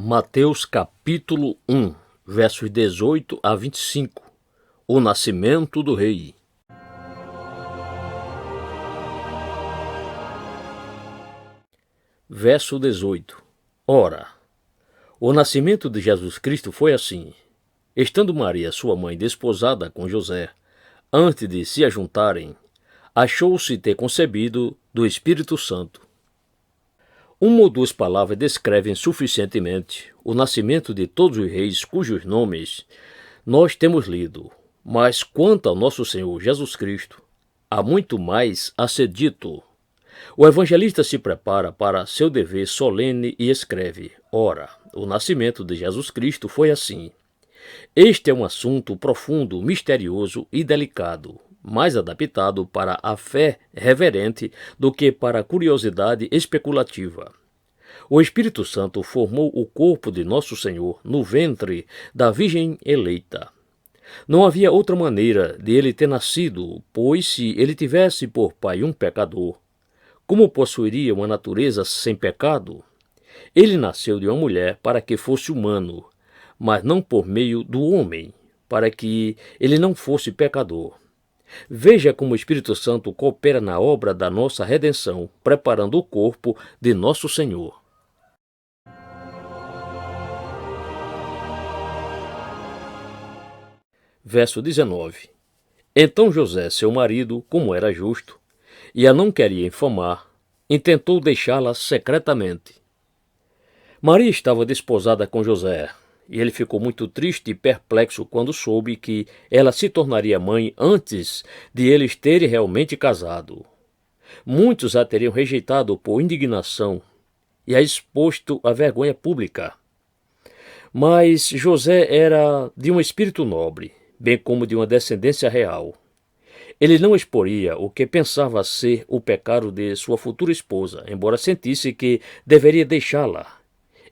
Mateus capítulo 1, versos 18 a 25. O nascimento do rei. Verso 18. Ora, o nascimento de Jesus Cristo foi assim. Estando Maria, sua mãe, desposada com José, antes de se ajuntarem, achou-se ter concebido do Espírito Santo. Uma ou duas palavras descrevem suficientemente o nascimento de todos os reis cujos nomes nós temos lido, mas quanto ao nosso Senhor Jesus Cristo, há muito mais a ser dito. O evangelista se prepara para seu dever solene e escreve: Ora, o nascimento de Jesus Cristo foi assim. Este é um assunto profundo, misterioso e delicado, mais adaptado para a fé reverente do que para a curiosidade especulativa. O Espírito Santo formou o corpo de Nosso Senhor no ventre da Virgem eleita. Não havia outra maneira de ele ter nascido, pois se ele tivesse por pai um pecador, como possuiria uma natureza sem pecado? Ele nasceu de uma mulher para que fosse humano, mas não por meio do homem, para que ele não fosse pecador. Veja como o Espírito Santo coopera na obra da nossa redenção, preparando o corpo de Nosso Senhor. Verso 19. Então José, seu marido, como era justo, e a não queria infamar, intentou deixá-la secretamente. Maria estava desposada com José, e ele ficou muito triste e perplexo quando soube que ela se tornaria mãe antes de eles terem realmente casado. Muitos a teriam rejeitado por indignação e a exposto à vergonha pública. Mas José era de um espírito nobre, bem como de uma descendência real. Ele não exporia o que pensava ser o pecado de sua futura esposa, embora sentisse que deveria deixá-la.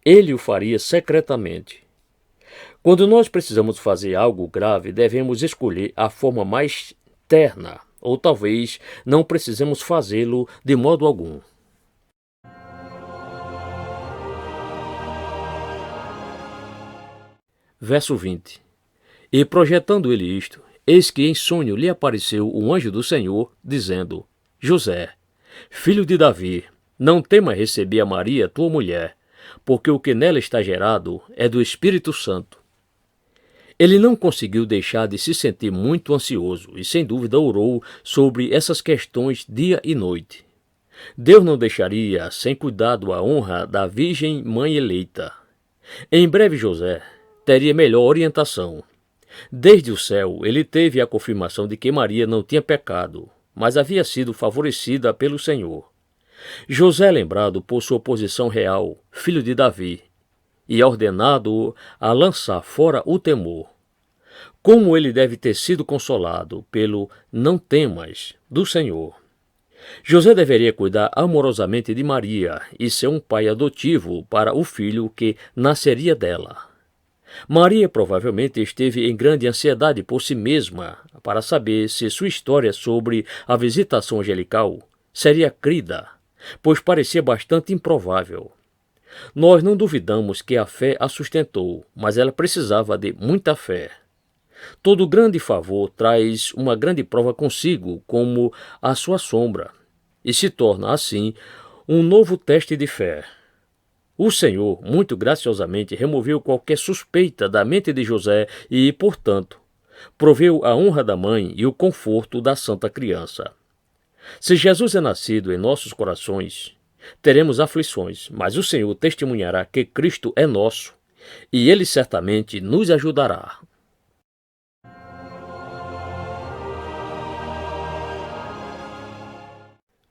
Ele o faria secretamente. Quando nós precisamos fazer algo grave, devemos escolher a forma mais terna, ou talvez não precisemos fazê-lo de modo algum. Verso 20. E projetando ele isto, eis que em sonho lhe apareceu um anjo do Senhor, dizendo: José, filho de Davi, não temas receber a Maria, tua mulher, porque o que nela está gerado é do Espírito Santo. Ele não conseguiu deixar de se sentir muito ansioso e, sem dúvida, orou sobre essas questões dia e noite. Deus não deixaria sem cuidado a honra da Virgem Mãe eleita. Em breve, José teria melhor orientação. Desde o céu, ele teve a confirmação de que Maria não tinha pecado, mas havia sido favorecida pelo Senhor. José é lembrado por sua posição real, filho de Davi, e é ordenado a lançar fora o temor. Como ele deve ter sido consolado pelo não temas do Senhor. José deveria cuidar amorosamente de Maria e ser um pai adotivo para o filho que nasceria dela. Maria provavelmente esteve em grande ansiedade por si mesma para saber se sua história sobre a visitação angelical seria crida, pois parecia bastante improvável. Nós não duvidamos que a fé a sustentou, mas ela precisava de muita fé. Todo grande favor traz uma grande prova consigo, como a sua sombra, e se torna, assim, um novo teste de fé. O Senhor, muito graciosamente, removeu qualquer suspeita da mente de José e, portanto, proveu a honra da mãe e o conforto da santa criança. Se Jesus é nascido em nossos corações, teremos aflições, mas o Senhor testemunhará que Cristo é nosso, e Ele certamente nos ajudará.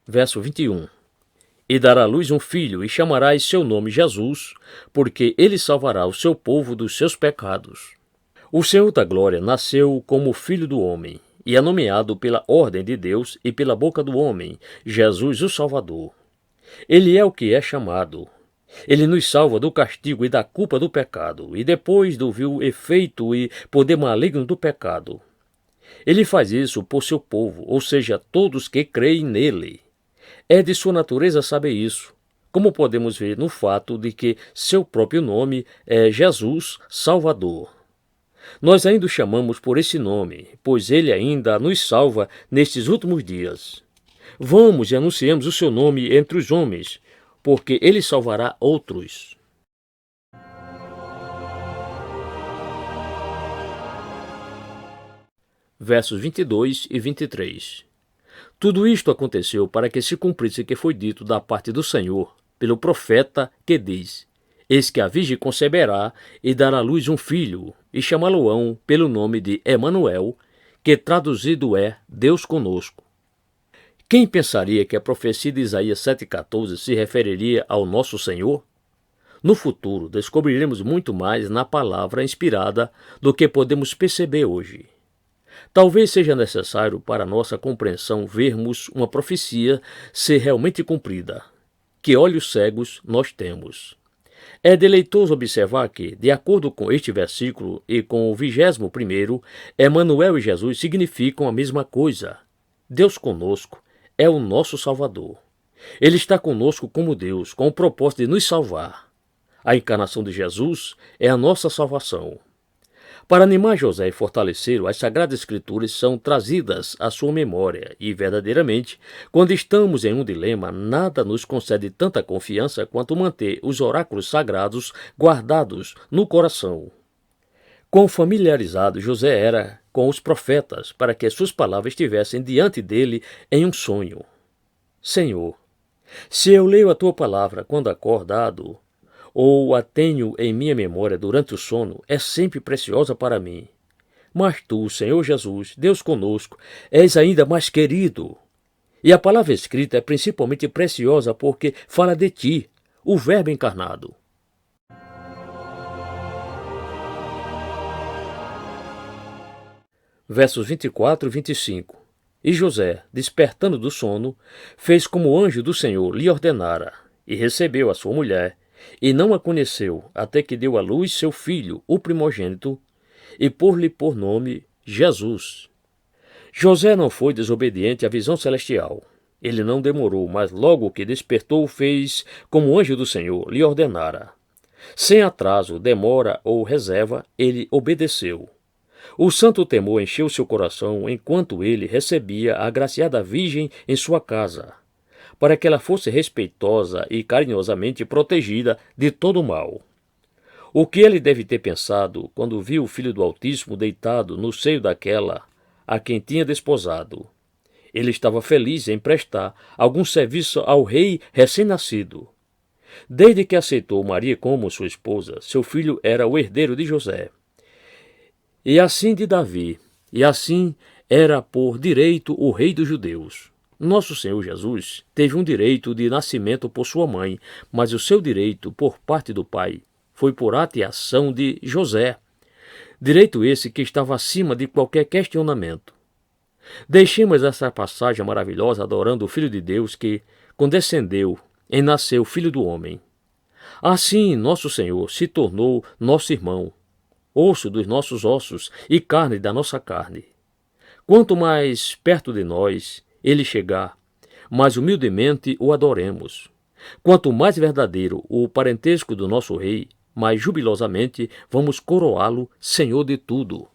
Verso 21. E dará à luz um filho, e chamarás seu nome Jesus, porque ele salvará o seu povo dos seus pecados. O Senhor da glória nasceu como filho do homem, e é nomeado pela ordem de Deus e pela boca do homem, Jesus o Salvador. Ele é o que é chamado. Ele nos salva do castigo e da culpa do pecado, e depois do vil efeito e poder maligno do pecado. Ele faz isso por seu povo, ou seja, todos que creem nele. É de sua natureza saber isso, como podemos ver no fato de que seu próprio nome é Jesus Salvador. Nós ainda o chamamos por esse nome, pois ele ainda nos salva nestes últimos dias. Vamos e anunciemos o seu nome entre os homens, porque ele salvará outros. Versos 22 e 23. Tudo isto aconteceu para que se cumprisse o que foi dito da parte do Senhor, pelo profeta, que diz: Eis que a virgem conceberá e dará à luz um filho, e chamá-lo-ão pelo nome de Emanuel, que traduzido é Deus conosco. Quem pensaria que a profecia de Isaías 7,14 se referiria ao nosso Senhor? No futuro, descobriremos muito mais na palavra inspirada do que podemos perceber hoje. Talvez seja necessário para nossa compreensão vermos uma profecia ser realmente cumprida. Que olhos cegos nós temos! É deleitoso observar que, de acordo com este versículo e com o 21º, Emanuel e Jesus significam a mesma coisa. Deus conosco é o nosso Salvador. Ele está conosco como Deus, com o propósito de nos salvar. A encarnação de Jesus é a nossa salvação. Para animar José e fortalecê-lo, as Sagradas Escrituras são trazidas à sua memória e, verdadeiramente, quando estamos em um dilema, nada nos concede tanta confiança quanto manter os oráculos sagrados guardados no coração. Quão familiarizado José era com os profetas para que suas palavras estivessem diante dele em um sonho. Senhor, se eu leio a tua palavra quando acordado, ou a tenho em minha memória durante o sono, é sempre preciosa para mim. Mas tu, Senhor Jesus, Deus conosco, és ainda mais querido. E a palavra escrita é principalmente preciosa porque fala de ti, o Verbo encarnado. Versos 24 e 25. E José, despertando do sono, fez como o anjo do Senhor lhe ordenara, e recebeu a sua mulher, e não a conheceu, até que deu à luz seu filho, o primogênito, e pôs-lhe por nome Jesus. José não foi desobediente à visão celestial. Ele não demorou, mas logo que despertou, fez como o anjo do Senhor lhe ordenara. Sem atraso, demora ou reserva, ele obedeceu. O santo temor encheu seu coração enquanto ele recebia a agraciada Virgem em sua casa, para que ela fosse respeitosa e carinhosamente protegida de todo o mal. O que ele deve ter pensado quando viu o Filho do Altíssimo deitado no seio daquela a quem tinha desposado? Ele estava feliz em prestar algum serviço ao rei recém-nascido. Desde que aceitou Maria como sua esposa, seu filho era o herdeiro de José, e assim de Davi, e assim era por direito o rei dos judeus. Nosso Senhor Jesus teve um direito de nascimento por sua mãe, mas o seu direito por parte do pai foi por ato e ação de José. Direito esse que estava acima de qualquer questionamento. Deixemos essa passagem maravilhosa adorando o Filho de Deus que condescendeu em nascer o Filho do Homem. Assim, nosso Senhor se tornou nosso irmão, osso dos nossos ossos e carne da nossa carne. Quanto mais perto de nós ele chegar, mais humildemente o adoremos. Quanto mais verdadeiro o parentesco do nosso rei, mais jubilosamente vamos coroá-lo Senhor de tudo.